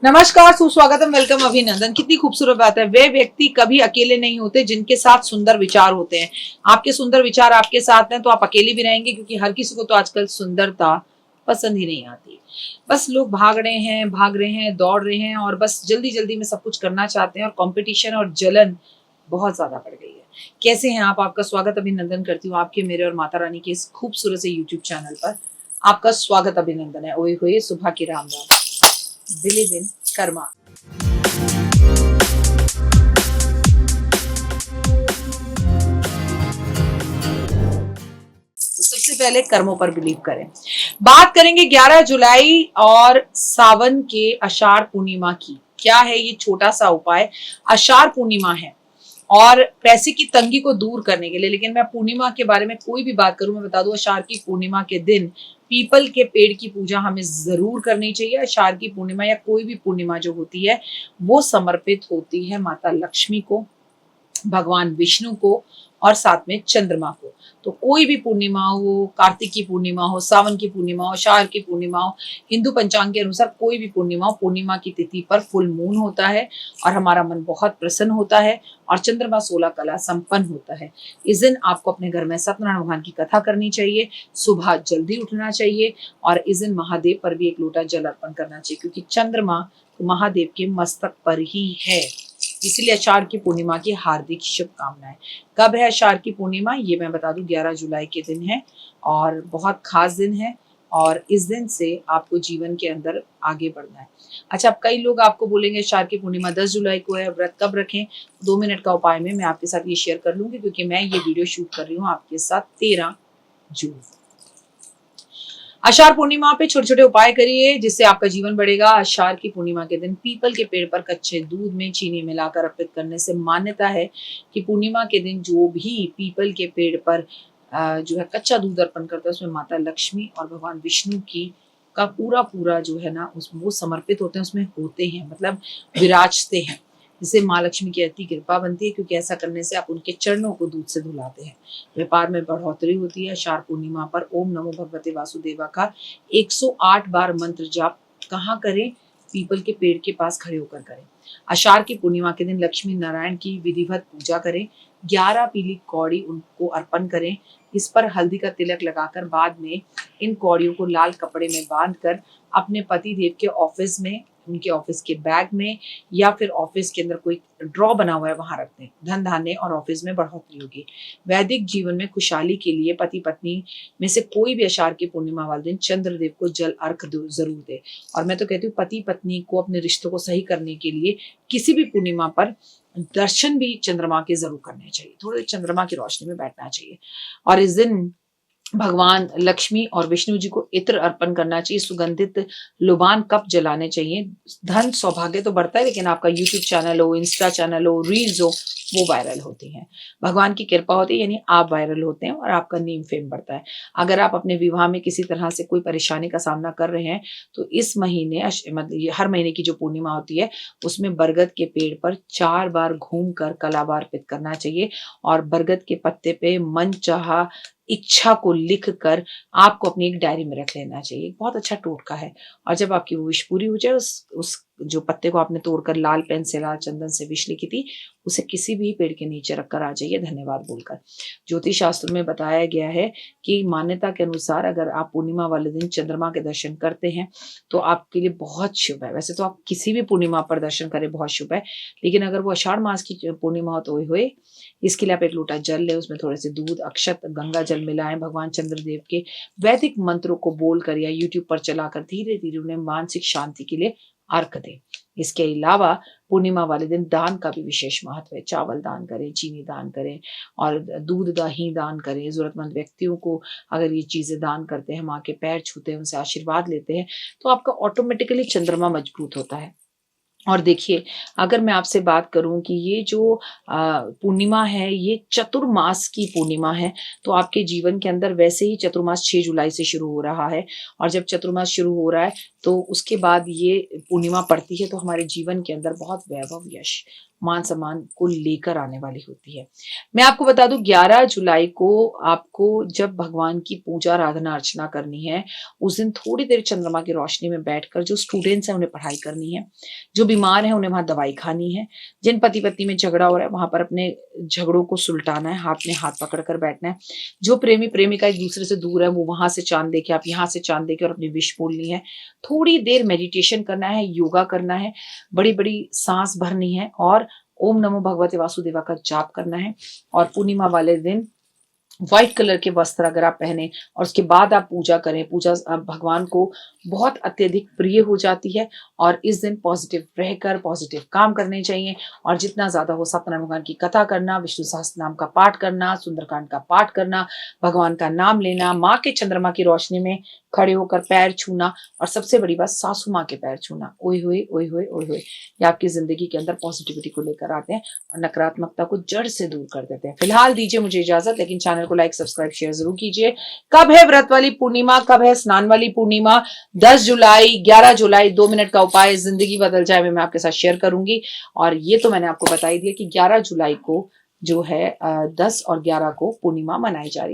नमस्कार, सुस्वागतम, वेलकम, अभिनंदन। कितनी खूबसूरत बात है। वे व्यक्ति कभी अकेले नहीं होते जिनके साथ सुंदर विचार होते हैं। आपके सुंदर विचार आपके साथ हैं तो आप अकेले भी रहेंगे, क्योंकि हर किसी को तो आजकल सुंदरता पसंद ही नहीं आती। बस लोग भाग रहे हैं, दौड़ रहे हैं और बस जल्दी जल्दी में सब कुछ करना चाहते हैं और कंपटीशन और जलन बहुत ज्यादा बढ़ गई है। कैसे हैं आप? आपका स्वागत अभिनंदन करती हूँ आपके, मेरे और माता रानी के इस खूबसूरत से यूट्यूब चैनल पर। आपका स्वागत अभिनंदन है। ओए होए, सुबह की राम राम, बिलिव इन कर्मा। तो सबसे पहले कर्मों पर बिलीव करें। बात करेंगे 11 जुलाई और सावन के आषाढ़ पूर्णिमा की। क्या है ये छोटा सा उपाय? आषाढ़ पूर्णिमा है और पैसे की तंगी को दूर करने के लिए। लेकिन मैं पूर्णिमा के बारे में कोई भी बात करूं, मैं बता दूं, आषाढ़ की पूर्णिमा के दिन पीपल के पेड़ की पूजा हमें जरूर करनी चाहिए। आषाढ़ की पूर्णिमा या कोई भी पूर्णिमा जो होती है वो समर्पित होती है माता लक्ष्मी को, भगवान विष्णु को और साथ में चंद्रमा को। तो कोई भी पूर्णिमा हो, कार्तिक की पूर्णिमा हो, सावन की पूर्णिमा हो, आषाढ़ की पूर्णिमा हो, हिंदू पंचांग के अनुसार कोई भी पूर्णिमा हो, पूर्णिमा की तिथि पर फुल मून होता है और हमारा मन बहुत प्रसन्न होता है और चंद्रमा 16 कला संपन्न होता है। इस दिन आपको अपने घर में सत्यनारायण भगवान की कथा करनी चाहिए, सुबह जल्दी उठना चाहिए और इस दिन महादेव पर भी एक लोटा जल अर्पण करना चाहिए, क्योंकि चंद्रमा महादेव के मस्तक पर ही है। इसलिए आषाढ़ की पूर्णिमा की हार्दिक शुभकामनाएं। कब है आषाढ़ की पूर्णिमा? ये मैं बता दूं, 11 जुलाई के दिन है और बहुत खास दिन है और इस दिन से आपको जीवन के अंदर आगे बढ़ना है। अच्छा, अब कई लोग आपको बोलेंगे आषाढ़ की पूर्णिमा 10 जुलाई को है, व्रत कब रखें? 2 मिनट का उपाय में मैं आपके साथ ये शेयर कर लूंगी, क्योंकि मैं ये वीडियो शूट कर रही हूँ आपके साथ 13 जून। आषाढ़ पूर्णिमा पे छोटे छोटे उपाय करिए जिससे आपका जीवन बढ़ेगा। आषाढ़ की पूर्णिमा के दिन पीपल के पेड़ पर कच्चे दूध में चीनी मिलाकर अर्पित करने से मान्यता है कि पूर्णिमा के दिन जो भी पीपल के पेड़ पर जो है कच्चा दूध अर्पण करता है, उसमें माता लक्ष्मी और भगवान विष्णु की का पूरा पूरा जो है ना उसमें वो समर्पित होते हैं, उसमें होते हैं, मतलब विराजते हैं, जिससे माँ लक्ष्मी की अति कृपा बनती है, क्योंकि ऐसा करने से आप उनके चरणों को दूध से धुलाते हैं। व्यापार में बढ़ोतरी होती है। आषाढ़ पूर्णिमा पर ओम नमो भगवते वासुदेवा का 108 बार मंत्र जाप कहाँ करें? पीपल के पेड़ के पास खड़े होकर करें। आषाढ़ की पूर्णिमा के दिन लक्ष्मी नारायण की विधिवत पूजा करें। 11 पीली कौड़ी उनको अर्पण करें। इस पर हल्दी का तिलक लगाकर बाद में इन कौड़ियों को लाल कपड़े में बांधकर अपने पति देव के ऑफिस में, उनके ऑफिस के बैग में या फिर ऑफिस के अंदर कोई ड्रॉ बना हुआ है वहां रख दें। धन धान्य और ऑफिस में बढ़ोतरी होगी। वैदिक जीवन में खुशहाली के लिए पति पत्नी में से कोई भी आषाढ़ की पूर्णिमा वाले दिन चंद्रदेव को जल अर्घ जरूर दे। और मैं तो कहती हूँ पति पत्नी को अपने रिश्तों को सही करने के लिए किसी भी पूर्णिमा पर दर्शन भी चंद्रमा के जरूर करने चाहिए, थोड़े चंद्रमा की रोशनी में बैठना चाहिए। और इस दिन भगवान लक्ष्मी और विष्णु जी को इत्र अर्पण करना चाहिए। सुगंधित लुबान कप जलाने चाहिए। धन सौभाग्य तो बढ़ता है, लेकिन आपका यूट्यूब चैनल हो, इंस्टा चैनल हो, रील्स हो, वो वायरल होती हैं। भगवान की कृपा होती है, यानी आप वायरल होते हैं और आपका नेम फेम बढ़ता है। अगर आप अपने विवाह में किसी तरह से कोई परेशानी का सामना कर रहे हैं तो इस महीने मतलब हर महीने की जो पूर्णिमा होती है उसमें बरगद के पेड़ पर 4 बार घूमकर कलावा अर्पित करना चाहिए और बरगद के पत्ते पे मन चाहा इच्छा को लिख कर आपको अपनी एक डायरी में रख लेना चाहिए। बहुत अच्छा टोटका है। और जब आपकी वो विश पूरी हो जाए, उस जो पत्ते को आपने तोड़कर लाल पेन से, लाल चंदन से विश लिखी थी, उसे किसी भी पेड़ के नीचे रखकर आ जाइए धन्यवाद बोलकर। ज्योतिष शास्त्र में बताया गया है कि मान्यता के अनुसार अगर आप पूर्णिमा वाले दिन चंद्रमा के दर्शन करते हैं तो आपके लिए बहुत शुभ है। वैसे तो आप किसी भी पूर्णिमा पर दर्शन करें, बहुत शुभ है, लेकिन अगर वो आषाढ़ मास की पूर्णिमा हो तो हुए, इसके लिए आप एक लोटा जल ले, उसमें थोड़े से दूध, अक्षत, गंगा जल मिलाएं। भगवान चंद्रदेव के वैदिक मंत्रों को बोलकर या यूट्यूब पर चलाकर धीरे धीरे उन्हें मानसिक शांति के लिए अर्घ दें। इसके अलावा पूर्णिमा वाले दिन दान का भी विशेष महत्व है। चावल दान करें, चीनी दान करें और दूध दही दान करें। जरूरतमंद व्यक्तियों को अगर ये चीजें दान करते हैं, माँ के पैर छूते हैं, उनसे आशीर्वाद लेते हैं, तो आपका ऑटोमेटिकली चंद्रमा मजबूत होता है। और देखिए, अगर मैं आपसे बात करूं कि ये जो पूर्णिमा है ये चतुर्मास की पूर्णिमा है, तो आपके जीवन के अंदर वैसे ही चतुर्मास 6 जुलाई से शुरू हो रहा है और जब चतुर्मास शुरू हो रहा है तो उसके बाद ये पूर्णिमा पड़ती है, तो हमारे जीवन के अंदर बहुत वैभव, यश मान सम्मान को लेकर आने वाली होती है। मैं आपको बता दूं 11 जुलाई को आपको जब भगवान की पूजा आराधना अर्चना करनी है, उस दिन थोड़ी देर चंद्रमा की रोशनी में बैठकर जो स्टूडेंट्स हैं उन्हें पढ़ाई करनी है, जो बीमार हैं उन्हें वहां दवाई खानी है, जिन पति पत्नी में झगड़ा हो रहा है वहां पर अपने झगड़ों को सुलटाना है, हाथ में हाथ पकड़कर बैठना है, जो प्रेमी प्रेमिका एक दूसरे से दूर है वो वहां से चांद देखे, आप यहाँ से चांद देखे और अपनी विश बोलनी है, थोड़ी देर मेडिटेशन करना है, योगा करना है, बड़ी बड़ी सांस भरनी है और ओम नमो भगवते वासुदेवा का जाप करना है। और पूर्णिमा वाले दिन व्हाइट कलर के वस्त्र अगर आप पहने और उसके बाद आप पूजा करें, पूजा भगवान को बहुत अत्यधिक प्रिय हो जाती है। और इस दिन पॉजिटिव रहकर पॉजिटिव काम करने चाहिए और जितना ज्यादा हो सत्यनारायण भगवान की कथा करना, विष्णु सहस्त्र नाम का पाठ करना, सुंदरकांड का पाठ करना, भगवान का नाम लेना, माँ के चंद्रमा की रोशनी में खड़े होकर पैर छूना और सबसे बड़ी बात सासू माँ के पैर छूना, ओए हुए ओए हुए ओए हुए, ये आपकी जिंदगी के अंदर पॉजिटिविटी को लेकर आते हैं और नकारात्मकता को जड़ से दूर कर देते हैं। फिलहाल दीजिए मुझे इजाजत, लेकिन चैनल को लाइक सब्सक्राइब शेयर जरूर कीजिए। कब है व्रत वाली पूर्णिमा, कब है स्नान वाली पूर्णिमा? 10 जुलाई, 11 जुलाई, 2 मिनट का उपाय जिंदगी बदल जाए मैं आपके साथ शेयर करूंगी। और ये तो मैंने आपको बता ही दिया कि 11 जुलाई को जो है 10 और 11 को पूर्णिमा मनाई जा रही है।